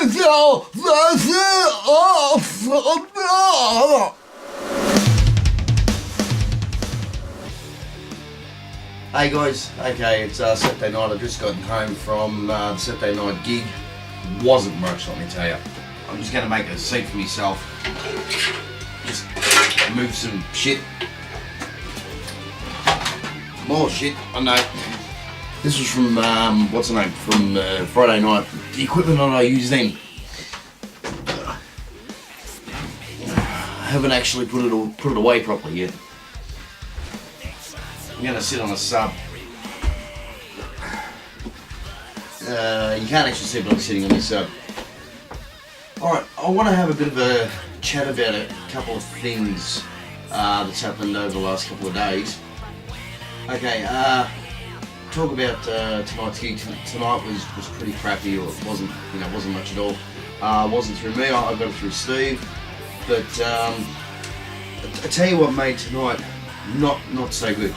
Hey guys, okay, it's Saturday night. I've just gotten home from the Saturday night gig. Wasn't much, let me tell you. I'm just going to make a seat for myself. Just move some shit. More shit, I know. This was from, what's the name, from Friday night. The equipment that I use then. I haven't actually put it away properly yet. I'm going to sit on a sub. You can't actually see but I'm sitting on this sub. Alright, I want to have a bit of a chat about a couple of things that's happened over the last couple of days. Okay, talk about tonight's gig. Tonight was pretty crappy, or it wasn't much at all. Wasn't through me, I got it through Steve. But I tell you what made tonight not so good.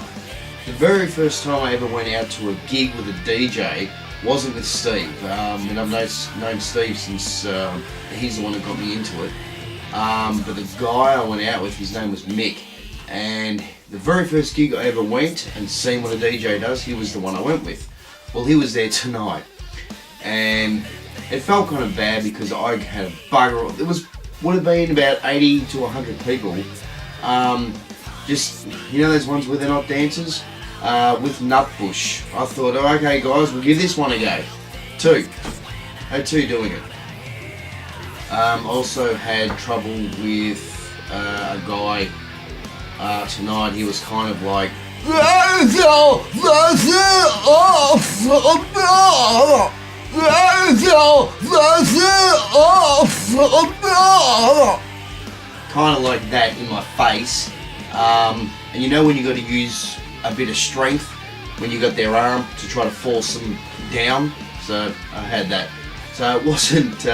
The very first time I ever went out to a gig with a DJ wasn't with Steve. And I've known Steve since he's the one that got me into it. But the guy I went out with, his name was Mick. And the very first gig I ever went and seen what a DJ does, he was the one I went with. Well, he was there tonight. And it felt kind of bad because I had a bugger. It would have been about 80 to 100 people. Just, you know those ones where they're not dancers? With Nutbush. I thought, oh, okay guys, we'll give this one a go. Had two doing it. Also had trouble with a guy tonight. He was kind of like, kind of like that in my face. And you know when you got to use a bit of strength when you got their arm to try to force them down. So I had that. So it wasn't.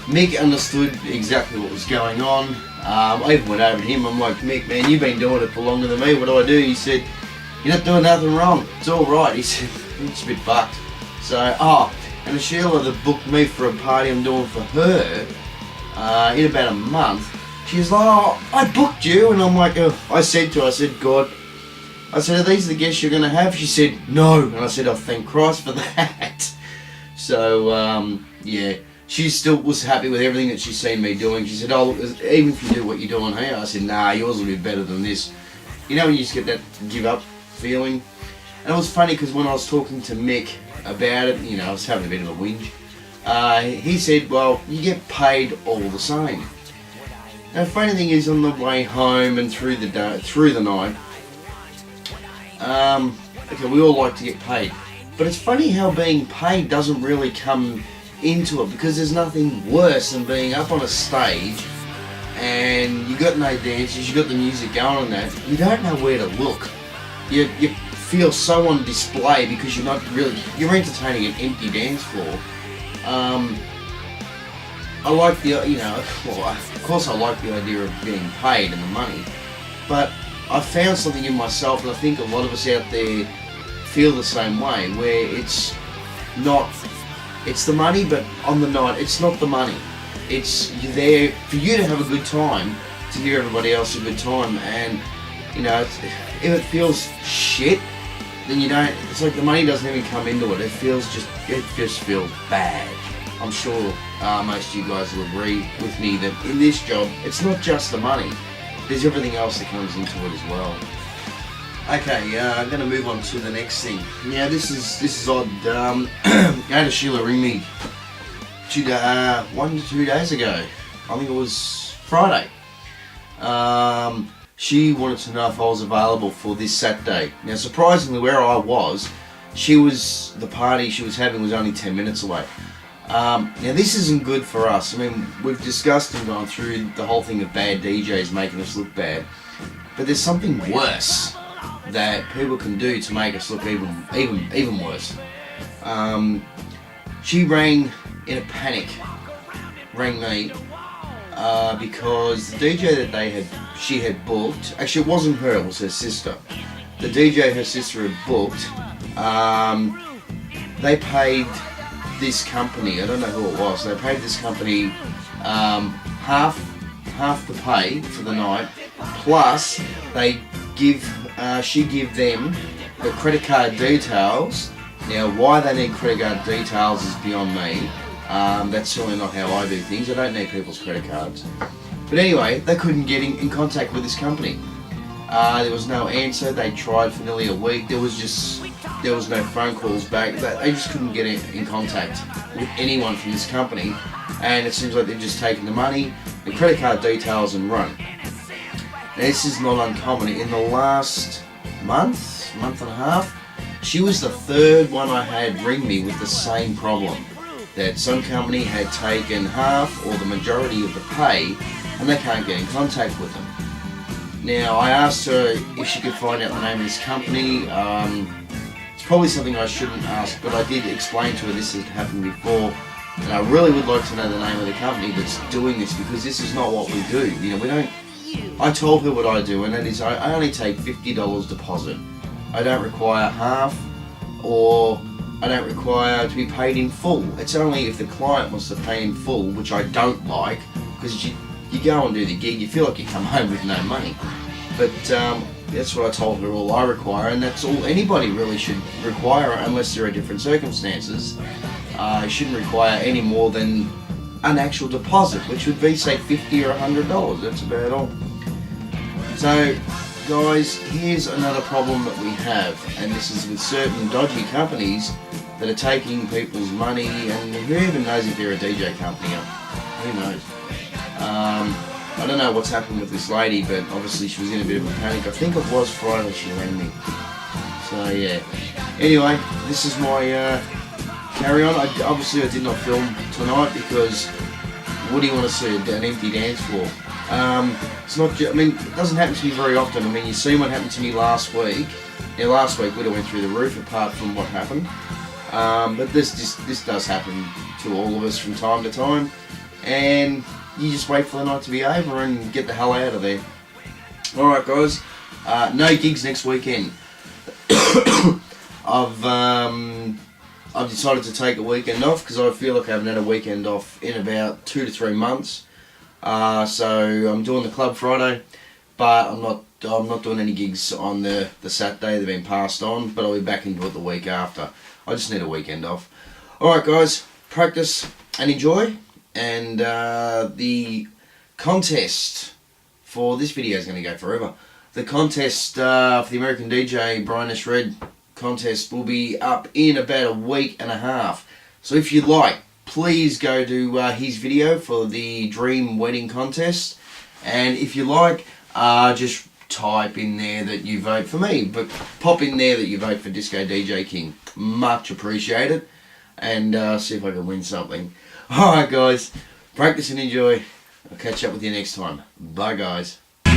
Mick understood exactly what was going on. I even went over to him. I'm like, Mick, man, you've been doing it for longer than me. What do I do? He said, you're not doing nothing wrong. It's all right. He said, it's a bit fucked. So, and Sheila that booked me for a party I'm doing for her in about a month. She's like, oh, I booked you. And I'm like, I said to her, I said, God, I said, are these the guests you're going to have? She said, no. And I said, oh, thank Christ for that. So, yeah, she still was happy with everything that she's seen me doing. She said, oh, even if you do what you're doing here, I said, nah, yours will be better than this. You know when you just get that give up feeling? And it was funny because when I was talking to Mick about it, you know, I was having a bit of a whinge. He said, well, you get paid all the same. Now, the funny thing is, on the way home and through the night, okay, we all like to get paid, but it's funny how being paid doesn't really come into it, because there's nothing worse than being up on a stage and you got no dancers, you got the music going and that, you don't know where to look. You feel so on display because you're entertaining an empty dance floor. I like the, well, of course I like the idea of getting paid and the money, but I found something in myself, and I think a lot of us out there feel the same way, where it's the money, but on the night, it's not the money. It's you're there for you to have a good time, to give everybody else a good time, and, you know, if it feels shit, then you don't, it's like the money doesn't even come into it. It just feels bad. I'm sure most of you guys will agree with me that in this job, it's not just the money. There's everything else that comes into it as well. Okay, I'm going to move on to the next thing. Now this is odd. I had Sheila ring me 1 to 2 days ago. I think it was Friday. She wanted to know if I was available for this Saturday. Now surprisingly, where I was, the party she was having was only 10 minutes away. Now this isn't good for us. I mean, we've discussed and gone through the whole thing of bad DJs making us look bad, but there's something worse that people can do to make us look even worse. She rang in a panic, rang me because the DJ that she had booked, actually it wasn't her, it was her sister. The DJ her sister had booked, they paid this company, I don't know who it was, they paid this company half the pay for the night, plus she give them the credit card details. Now, why they need credit card details is beyond me. That's certainly not how I do things. I don't need people's credit cards. But anyway, they couldn't get in contact with this company. There was no answer. They tried for nearly a week. There was no phone calls back. They just couldn't get in contact with anyone from this company. And it seems like they've just taken the money, the credit card details, and run. Now, this is not uncommon. In the last month and a half, she was the third one I had ring me with the same problem. That some company had taken half or the majority of the pay and they can't get in contact with them. Now, I asked her if she could find out the name of this company. It's probably something I shouldn't ask, but I did explain to her this had happened before, and I really would like to know the name of the company that's doing this, because this is not what we do. You know, we don't. I told her what I do, and that is I only take $50 deposit. I don't require half, or I don't require to be paid in full. It's only if the client wants to pay in full, which I don't like, because you go and do the gig, you feel like you come home with no money. But that's what I told her all I require, and that's all anybody really should require, unless there are different circumstances. You shouldn't require any more than an actual deposit, which would be, say, $50 or $100. That's about all. So, guys, here's another problem that we have, and this is with certain dodgy companies that are taking people's money, and who even knows if they're a DJ company? Who knows? I don't know what's happened with this lady, but obviously she was in a bit of a panic. I think it was Friday she rang me. So yeah. Anyway, this is my carry on. Obviously I did not film tonight because what do you want to see? An empty dance floor. It's not. I mean, it doesn't happen to me very often. I mean, you see what happened to me last week. Yeah, last week we'd have went through the roof apart from what happened. But this does happen to all of us from time to time, and you just wait for the night to be over and get the hell out of there. Alright guys, no gigs next weekend. I've decided to take a weekend off because I feel like I haven't had a weekend off in about 2 to 3 months. So I'm doing the Club Friday, but I'm not doing any gigs on the Saturday. They've been passed on, but I'll be back into it the week after. I just need a weekend off. Alright guys, practice and enjoy. And the contest for this video is going to go forever. The contest for the American DJ Brian S. Red contest will be up in about a week and a half. So if you'd like, please go to his video for the Dream Wedding Contest. And if you like, just type in there that you vote for me. But pop in there that you vote for Disco DJ King. Much appreciated. And see if I can win something. Alright guys, practice and enjoy. I'll catch up with you next time. Bye guys. No,